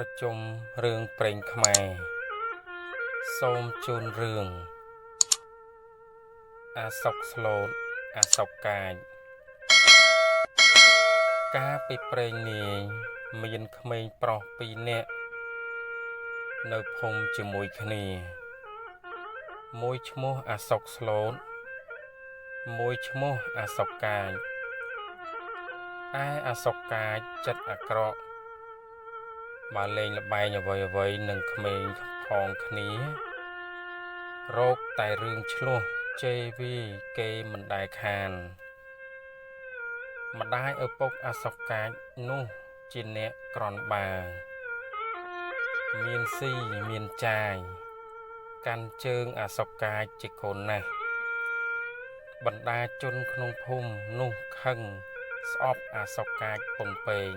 ប្រជុំរឿងព្រេងខ្មែរសូមជូនរឿងអាសុកស្លូតអាសុកកាយកាលពីព្រេងនាយមានក្មេងប្រុសពីរនាក់នៅភូមិជាមួយគ្នាមួយឈ្មោះអាសុកស្លូតមួយឈ្មោះអាសុកកាយឯអាសុកកាយចិត្តអាក្រក់បើលេងល្បែងអ្វីនឹងក្មេងផងគ្នារោគតែរឿងឆ្លោះជេរវាយគេមិនដែលខានម្ដាយឪពុកអាសុកកាយនោះជាអ្នកក្រនបាមានស៊ីមានចាយកាន់ជើងអាសុកកាយជាកូនណាស់បណ្ដាជនក្នុងភូមិនោះខឹងស្អប់អាសុកកាយពំពេង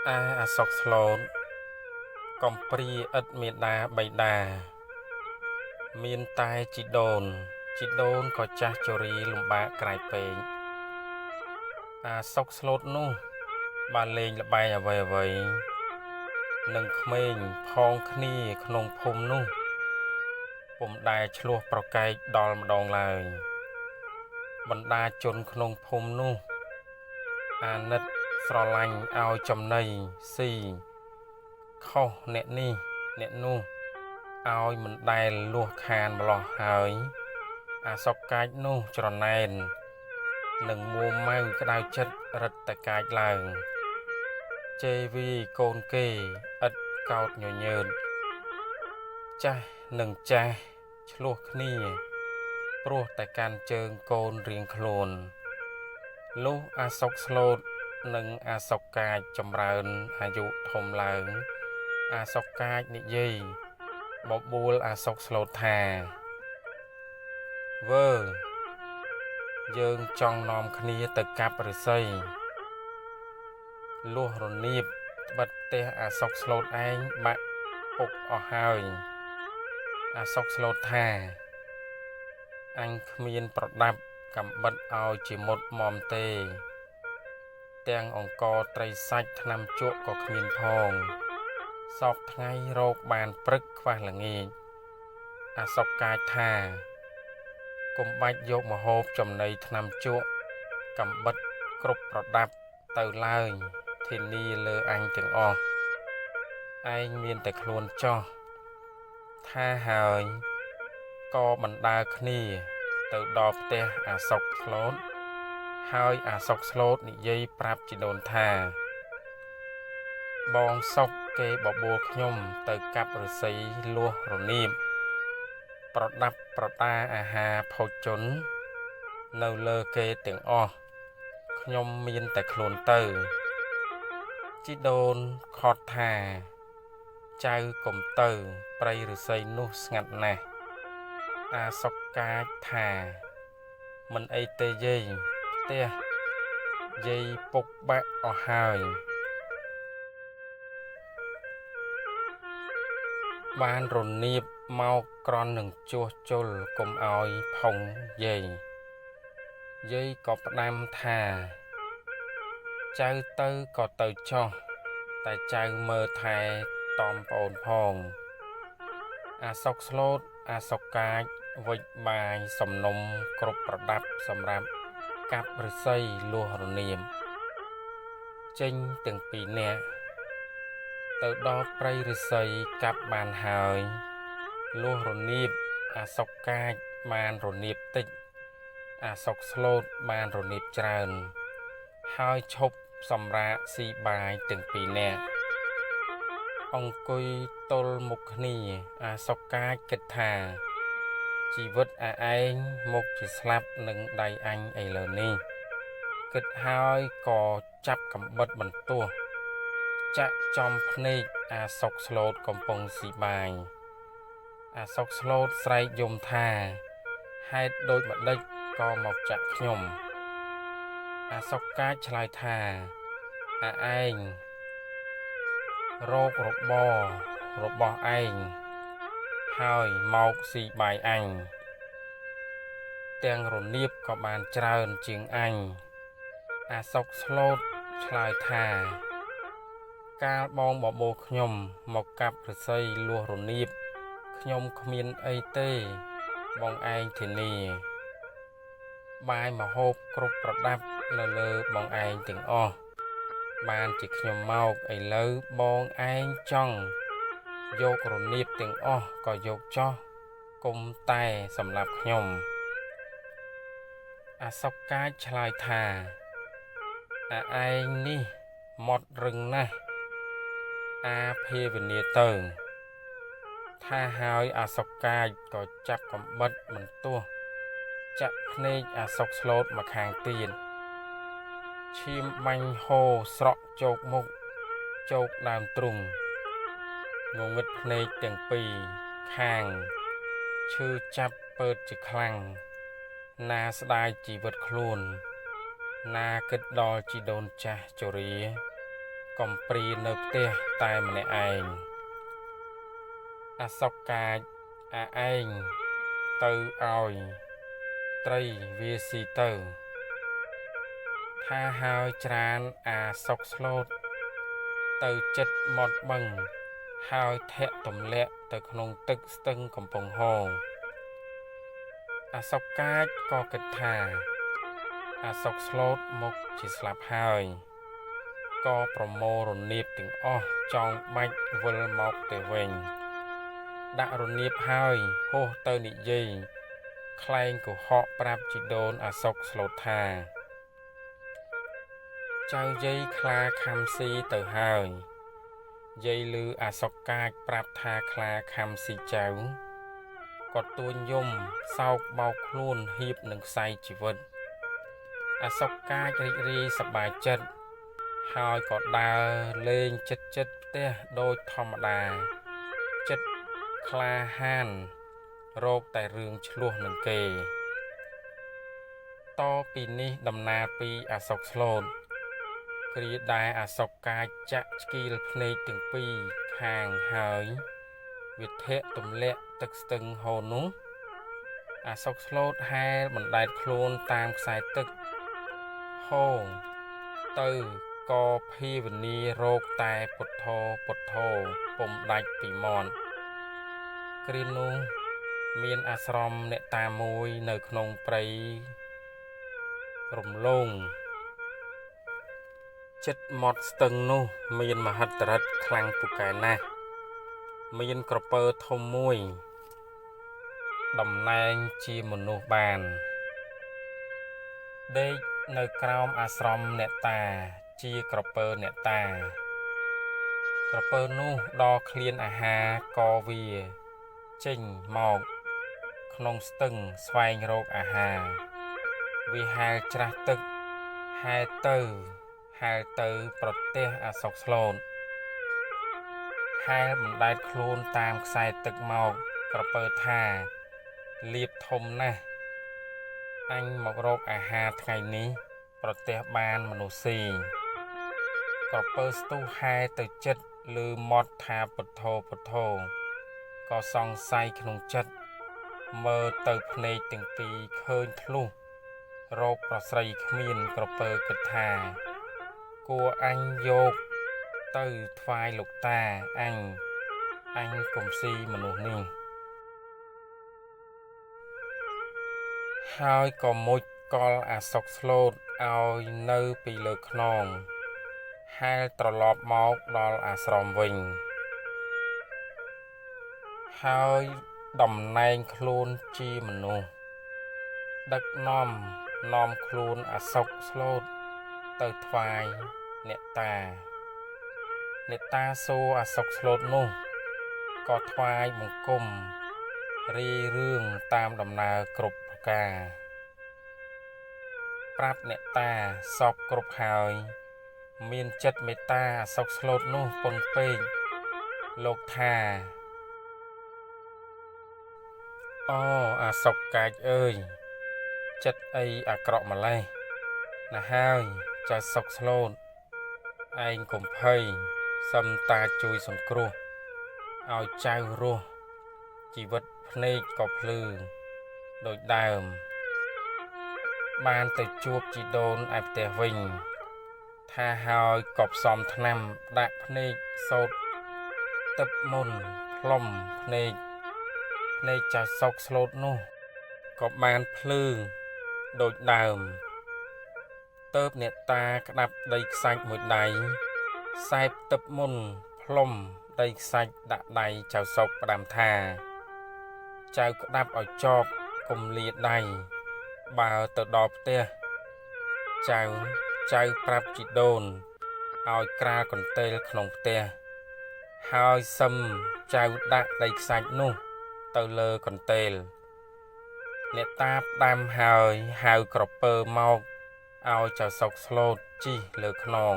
អាសុកស្លូតកំព្រាឥតមេដាបៃតាមានតែជីដូនក៏ចាស់ជរាលំបាកក្រៃពេកអាសុកស្លូតនោះបានលេងល្បែងអ្វីនឹងក្មេងផងគ្នាក្នុងភូមិនោះពុំដែលឆ្លោះប្រកែកដល់ម្ដងឡើយបណ្ដាជនក្នុងភូមិនោះអាណិតស្រឡាញ់ឲ្យចំណីស៊ីខុសអ្នកនេះអ្នកនោះឲ្យមិនដែលលួសខានម្លោះហើយអាសុកកាចនោះច្រណែននឹងមួម៉ៅក្តៅចិត្តរឹតតែកាចឡើងជេរវីកូនគេឥតកោតញញើតចាស់នឹងចាស់ឆ្លោះគ្នាព្រោះតែកាន់ជើងកូនរៀងខ្លួនលុះអាសុកស្លូតនិងអាសុកកាចចម្រើនអាយុធំឡើងអាសុកកាចនិយាយបបួលអាសុកស្លូតថាវើយើងចង់នាំគ្នាទៅកាប់ឫស្សីលួសរនៀបត្បិតផ្ទះអាសុកស្លូតឯងបាក់ពុកអស់ហើយអាសុកស្លូតថាអញគ្មានប្រដាប់កំបិតឲ្យជាមុតមមទេទាំងអង្គត្រីសាច់ថ្នាំជក់ក៏គ្មានផងសពថ្ងៃរោគបានព្រឹកខ្វះល្ងាចអាសុកកាចថាកុំបាច់យកមហូបចំណីថ្នាំជក់កំបិតគ្រប់ប្រដាប់ទៅឡើយធានាលើអញទាំងអស់ឯងមានតែខ្លួនចោះថាហើយក៏បណ្ដើរគ្នាទៅដល់ផ្ទះអាសុកស្លូតហើយអាសុកស្លូតនិយាយប្រាប់ជីដូនថាបងសុកគេបបួលខ្ញុំទៅកាប់ឫស្សីលួសរនៀបប្រដាប់ប្រដាអាហារភោជននៅលើគេទាំងអស់ខ្ញុំមានតែខ្លួនទៅជីដូនខត់ថាចៅកុំទៅព្រៃឫស្សីនោះស្ងាត់ណាស់អាសុកកាចថាមិនអីទេយាយផ្ទះយាយពុកបាក់អស់ហើយបានរនៀបមកក្រន់នឹងជួសជុលកុំឲ្យផុងយាយក៏ផ្ដាំថាចៅទៅក៏ទៅចោះតែចៅមើលថែតំប្អូនផងអាសុកស្លូតអាសុកកាចវិចបាយសំណុំគ្រប់ប្រដាប់សម្រាប់កាប់ឫស្សីលួសរនៀបចេញទាំងពីរនាក់ទៅដល់ព្រៃឫស្សីកាប់បានហើយលួសរនៀបអាសុកកាចបានរនៀបតិចអាសុកស្លូតបានរនៀបច្រើនហើយឈប់សម្រាកស៊ីបាយទាំងពីរនាក់អង្គុយទល់មុខគ្នាអាសុកកាចគិតថាជីវិតឯងមកជាស្លាប់នឹងដៃអញឥឡូវនេះគិតហើយក៏ចាប់កំបិតបន្ទោះចាក់ចំភ្នែកអាសុកស្លូតកំពុងស៊ីបាយអាសុកស្លូតស្រែកយំថាហេតុដូចម្ដេចក៏មកចាក់ខ្ញុំអាសុកកាចឆ្លើយថាឯងរោគរបររបស់ឯងហើយមកស៊ីបាយអញទាំងរនៀបក៏បានច្រើនជាងអញអាសុកស្លូតឆ្លើយថា កាលបងបបោខ្ញុំមកកាប់រស័យលួសរនៀបខ្ញុំគ្មានអីទេបងឯងធានាបាយមហូបគ្រប់ប្រដាប់នៅលើបងឯងទាំងអស់បានជាខ្ញុំមកឥឡូវបងឯងចង់យករនៀបទាំងអស់ក៏យកចោះគុំតែសម្រាប់ខ្ញុំអសុកកាចឆ្លើយថាឯងនេះម៉ត់រឹងណាស់អាភាវនាទៅថាហើយអសុកកាចក៏ចាប់កំបិតបន្ទោះចាក់ភ្នែកអសុកស្លូតមកខាងទៀតឈាមបាញ់ហូរស្រក់ជោកមុខជោកដើមទ្រូងងងឹតភ្នែកទាំងពីរខាងឈឺចាប់ពើតជាខ្លាំងណាស្ដាយជីវិតខ្លួនណាគិតដល់ជីដូនចាស់ជរាកំព្រានៅផ្ទះតែម្នាក់ឯងអសុកកាចឯងទៅឲ្យត្រីវាស៊ីទៅថាហើយច្រានអាសុកស្លូតទៅចិត្តមាត់បឹងហើយធាក់ទម្លាក់ទៅក្នុងទឹកស្ទឹងកំពង់ហរអសុកកាចក៏គិតថាអសុកស្លូតមកជាស្លាប់ហើយក៏ប្រមូលរនៀបទាំងអស់ចង់បាច់វិលមកទៅវិញដាក់រនៀបហើយហោះទៅនិយាយខ្លែងកុហកប្រាប់ជីដូនអសុកស្លូតថាចៅយាយខ្លាខំស៊ីទៅហើយយាយឮអសុកកាចប្រាប់ថាខ្លាខំស៊ីចៅក៏ទួញយំសោកបោកខ្លួនហៀបនឹងខ្សែជីវិតអសុកកាចរីករាយសប្បាយចិត្តហើយក៏ដើរលេងចិត្តផ្ទះដូចធម្មតាចិត្តក្លាហានរោគតែរឿងឆ្លោះនឹងគេតពីនេះដំណើរពីអសុកស្លូតគ្រាដែលអសុកកាចចាក់ឆ្កៀលភ្នែកទាំងពីរខាងហើយវាធាក់ទម្លាក់ទឹកស្ទឹងហូរនោះអសុកស្លូតហែលបណ្ដែតខ្លួនតាមខ្សែទឹកហូរទៅក៏ភាវនារោគតែពុទ្ធោពុទ្ធោពុំដាច់ពីមាត់គ្រានោះមានអាស្រមអ្នកតាមួយនៅក្នុងព្រៃរំលងចិត្តមាត់ស្ទឹងនោះមានមហិទ្ធិឫទ្ធិខ្លាំងពូកែណាស់មានក្រពើធំមួយតំណែងជាមនុស្សបានដេកនៅក្រោមអាស្រមអ្នកតាជាក្រពើអ្នកតាក្រពើនោះដល់ឃ្លានអាហារក៏វាចេញមកក្នុងស្ទឹងស្វែងរកអាហារវាហែលច្រាស់ទឹកហែលទៅប្រទេសអសុកស្លូតហែលបណ្ដែតខ្លួនតាមខ្សែទឹកមកក្រពើថាលៀបធំណាស់អញមករកអាហារថ្ងៃនេះប្រទេសបានមនុស្សស៊ីក្រពើស្ទុះហែលទៅចិត្តឮមាត់ថាពុទ្ធោពុទ្ធោក៏សង្ស័យក្នុងចិត្តមើលទៅភ្នែកទាំងពីរឃើញធ្លុះរោគប្រស្រីគ្មានក្រពើគិតថាគួរអញយកទៅថ្វាយលោកតាអញកុំស៊ីមនុស្សនេះហើយក៏មុជកលអសុកស្លូតឲ្យនៅពីលើខ្នងហែលត្រឡប់មកដល់អាស្រមវិញហើយតំណែងខ្លួនជាមនុស្សដឹកនាំខ្លួនអសុកស្លូតទៅថ្វាយអ្នកតាសួរអសុកស្លូតនោះក៏ថ្វាយបង្គំរីរឿងតាមដំណើរគ្រប់ប្រការប្រាប់អ្នកតាសពគ្រប់ហើយមានចិត្តមេត្តាអសុកស្លូតនោះពន់ពេកលោកថាអូអសុកកាចអើយចិត្តអីអាក្រក់ម្លេះណាស់ហើយចៅសុកស្លូតឯងកុំភ័យសឹមតាជួយសង្គ្រោះឲ្យចៅរស់ជីវិតភ្នែកក៏ភ្លឺដូចដើមបានទៅជួបជីដូនឯផ្ទះវិញ ថាហើយកប់សំថ្នាំដាក់ភ្នែកសោតទឹកមុនផ្លុំភ្នែកចៅសុកស្លូតនោះក៏បានភ្លឺដូចដើមទៅអ្នកតាក្តាប់ដីខ្សាច់មួយដៃសែបទឹកមុនផ្លុំដីខ្សាច់ដាក់ដៃចៅសុកផ្ដាំថាចៅក្តាប់ឲ្យចប់កុំលាដៃបើទៅដល់ផ្ទះចៅប្រាប់ជីដូនឲ្យក្រាលកន្ទេលក្នុងផ្ទះហើយសឹមចៅដាក់ដីខ្សាច់នោះទៅលើកន្ទេលអ្នកតាផ្ដាំហើយហៅក្រពើមកឲ្យចៅសុកស្លូតជីលើខ្នង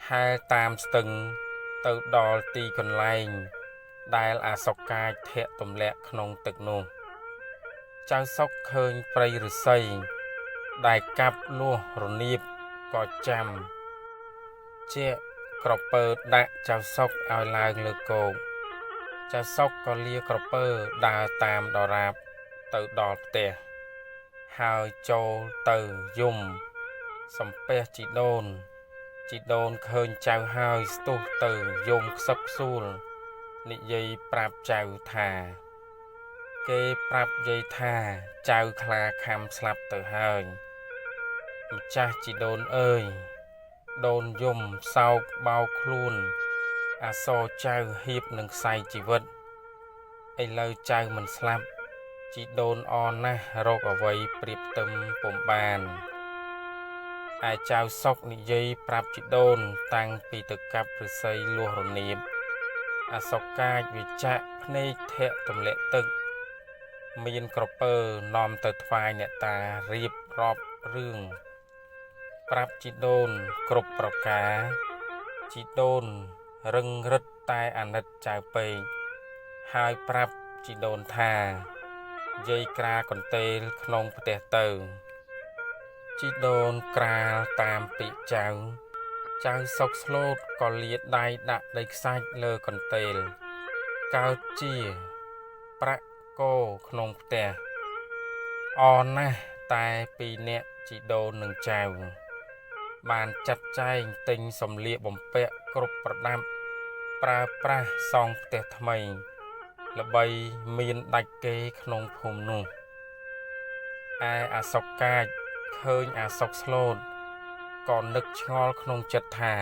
ហែលតាមស្ទឹងទៅដល់ទីកន្លែងដែលអាសុកកាចធាក់ទម្លាក់ក្នុងទឹកនោះចៅសុកឃើញព្រៃឫស្សីដែលកាប់លួសរនៀបក៏ចាំជាក្រពើដាក់ចៅសុកឲ្យឡើងលើគោកចៅសុកក៏លាក្រពើដើរតាមដរាបទៅដល់ផ្ទះហើយចូលទៅយំសំពះជីដូនឃើញចៅហើយស្ទុះទៅយំខ្សឹបខ្សួលនិយាយប្រាប់ចៅថាគេប្រាប់យាយថាចៅខ្លាខាំស្លាប់ទៅហើយម្ចាស់ជីដូនអើយដូនយំសោកបោកខ្លួនអាសរចៅហៀបនឹងខ្សែជីវិតឥឡូវចៅមិនស្លាប់ជីដូនអរណាស់រកអ្វីប្រៀបផ្ទឹមពុំបានឯចៅសុកនិយាយប្រាប់ជីដូនតាំងពីទៅកាប់ឫស្សីលួសរនៀបអាសុកកាចវាចាក់ភ្នែកធាក់ទម្លាក់ទឹកមានក្រពើនាំទៅថ្វាយអ្នកតារៀបរាប់រឿងប្រាប់ជីដូនគ្រប់ប្រការជីដូនរឹងរិតតែអាណិតចៅពេកហើយប្រាប់ជីដូនថាយាយក្រាកន្ទេលក្នុងផ្ទះទៅជីដូនក្រាលតាមពាក្យចៅសុកស្លូតក៏លាតដៃដាក់ដីខ្សាច់លើកន្ទេលកើតជាប្រាក់គោក្នុងផ្ទះអរណាស់តែពីរនាក់ជីដូននិងចៅបានចាត់ចែងទិញសម្លៀកបំពាក់គ្រប់ប្រដាប់ប្រើប្រាស់សង់ផ្ទះថ្មីល្បីមានដាច់គេក្នុងភូមិនោះឯអាសុកកាចឃើញអាសុកស្លូតក៏នឹកឆ្ងល់ក្នុងចិត្តថា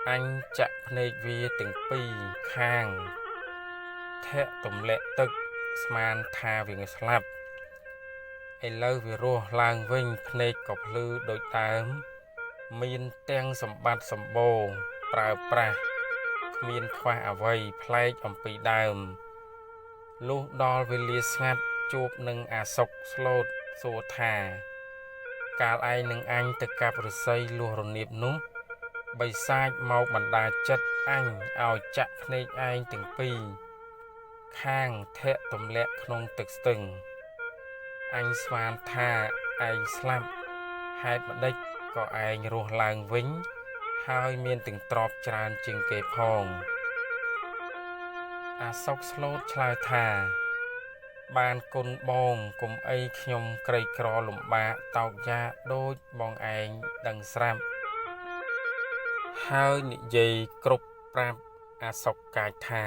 អញចាក់ភ្នែកវាទាំងពីរខាងធាក់ទម្លាក់ទឹកស្មានថាវាងស្លាប់ឥឡូវវារស់ឡើងវិញភ្នែកក៏ភ្លឺដូចដើមមានទាំងសម្បត្តិសម្បូរប្រើប្រាស់គ្មានខ្វះអ្វីប្លែកអំពីដើមលុះដល់វេលាស្ងាត់ជួបនឹងអាសុកស្លូតសួរថាកាលឯងនឹងអញទៅកាប់ឫស្សីលួសរនៀបនោះបិសាចមកបណ្ដាចិត្តអញឲ្យចាក់ភ្នែកឯងទាំងពីរខាងធាក់ទម្លាក់ក្នុងទឹកស្ទឹងអញស្មានថាឯងស្លាប់ហេតុម្ដេចក៏ឯងរស់ឡើងវិញហើយមានទាំងទ្រព្យច្រើនជាងគេផងអាសុកស្លូតឆ្លើយថាបានគុណបងគុំអីខ្ញុំក្រីក្រលំបាកតោកយ៉ាដូចបងឯងដឹងស្រាប់ហើយនិយាយគ្រប់ប្រាប់អាសុកកាចថា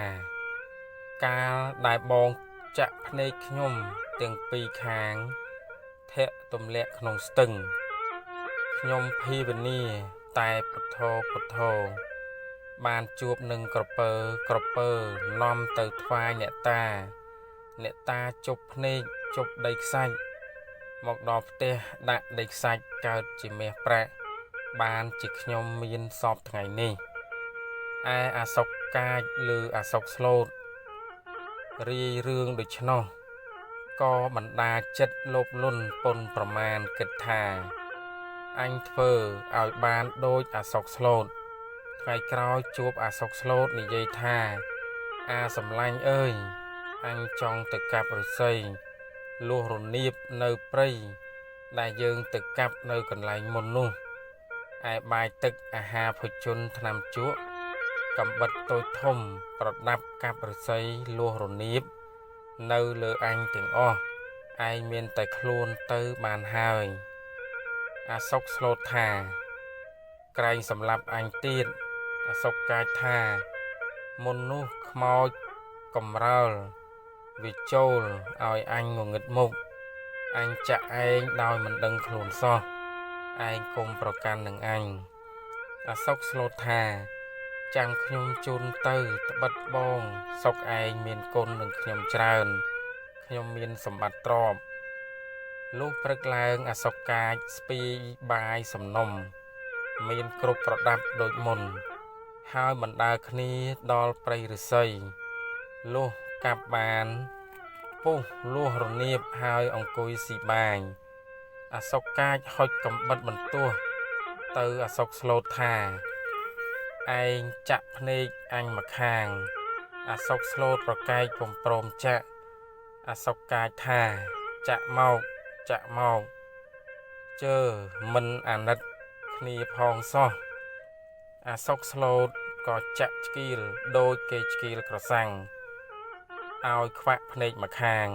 កាលដែលបងចាក់ភ្នែកខ្ញុំទាំងពីរខាងធាក់ទម្លាក់ក្នុងស្ទឹងខ្ញុំភាវនាតែពុទ្ធោបានជួបនឹងក្រពើនាំទៅថ្វាយអ្នកតាជប់ភ្នែកជប់ដីខ្សាច់មកដល់ផ្ទះដាក់ដីខ្សាច់កើតជាមាសប្រាក់បានជាខ្ញុំមានសពថ្ងៃនេះឯអាសុកកាចឬអាសុកស្លូតរាយរឿងដូច្នោះក៏បណ្ដាចិត្តលោភលន់ពុនប្រមាណគិតថាអញធ្វើឲ្យបានដូចអាសុកស្លូតថ្ងៃក្រោយជួបអាសុកស្លូតនិយាយថាអាសំឡាញ់អើយអញចង់ទៅកាប់ឫស្សីលួសរនៀបនៅព្រៃដែលយើងទៅកាប់នៅកន្លែងមុននោះឯបាយទឹកអាហារភោជនថ្នាំជក់កំបិតតូចធំប្រដាប់កាប់ឫស្សីលួសរនៀបនៅលើអញទាំងអស់ឯងមានតែខ្លួនទៅបានហើយអាសុកស្លូតថា ក្រែងសម្លាប់អញទៀតអសុកកាចថាមុននោះខ្មោចកំរើលវាចូលឲ្យអញងងឹតមុខអញចាក់ឯងដោយមិនដឹងខ្លួនសោះឯងគុំប្រកាន់នឹងអញអសុកស្លូតថាចាំខ្ញុំជូនទៅត្បិតបងសុកឯងមានគុណនឹងខ្ញុំច្រើនខ្ញុំមានសម្បត្តិទ្រព្យលុះព្រឹកឡើងអសុកកាចស្ពីបាយសំណុំមានគ្រប់ប្រដាប់ដូចមុនហើយបណ្ដើរគ្នាដល់ព្រៃឫស្សីលុះកាប់បានពុះលួសរនៀបហើយអង្គុយស៊ីបាយអសុកកាចហុចកំបិតបន្ទោះទៅអសុកស្លូតថាឯងចាក់ភ្នែកអញមកខាងអសុកស្លូតប្រកែកពំព្រមចាក់អសុកកាចថាចាក់មកជើមិនអាណិតគ្នាផងសោះអសុកស្លូតក៏ចាក់ឆ្កៀលដូចគេឆ្កៀលក្រសាំងឲ្យខ្វាក់ភ្នែកមកខាង